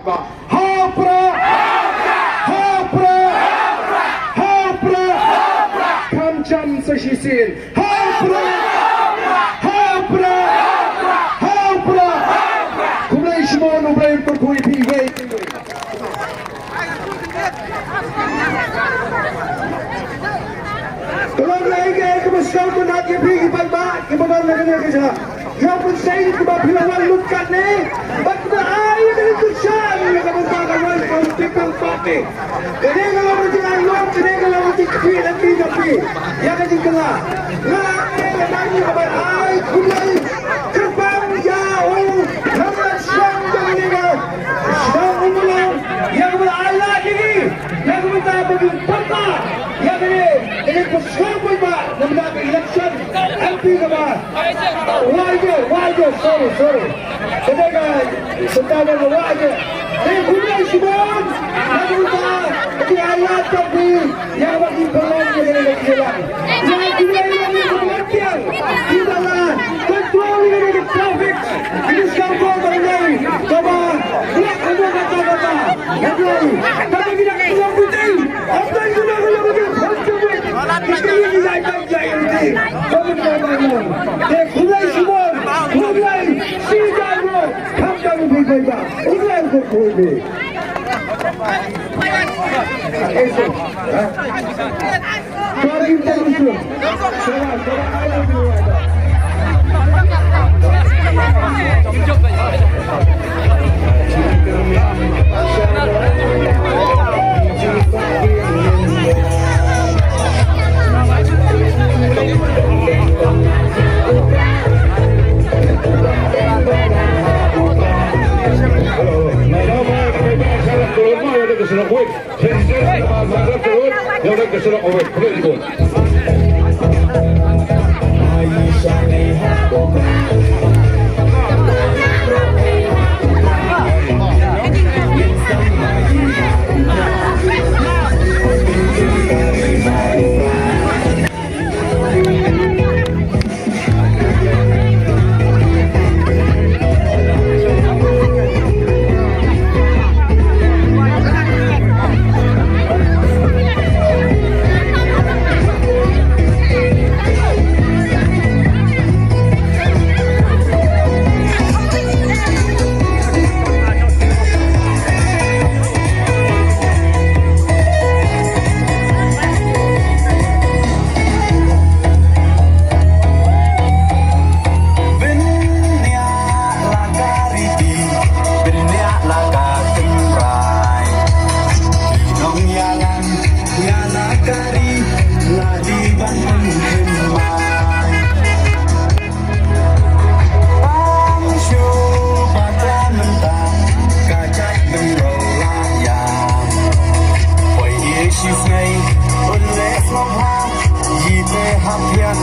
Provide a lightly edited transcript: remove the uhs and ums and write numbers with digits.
Hapra, Hapra, Hapra, Kamcham Sashisin, Hapra, Hapra, Hapra, Kulay Shimon Ubrayin Purpuri P-Way. Kalau lagi kemasyaw ko na kipigi pagba, kipagod na ganyan siya. Yang penting kebabilan lukat ni, baca air dari tujuan yang kamu banggakan kontikan parti. Jadi kalau berjalan luar, jadi kalau berjalan lagi tapi, yang kecil kena. Lagi lagi kabar air kulai terbang jauh, lambat siang dengan siang umulan, yang berair lagi, yang berita bagi parti, yang ini persoalan berubah, nampak election MP kabar. Wajib, sorry. Ketika setara wajib. Kulai Shimon, lagi ayat tapi yang bagi pelan dengan jalan. Yang kulai kematian, kita lah kontrol dengan traffic. Ini sekarang berdiri, coba lihat semua kata-kata. Yang lain, tapi tidak keluar putih. Apa yang sudah kalau bagi konsumen? Kita ini tidak jaya ini. Kamu kulai Shimon. Kulay, sidan mo, kamdang bigay ba? Kulay ko kulay. Eso, ha? Sorry, terus. She's made, but let's not have, you have your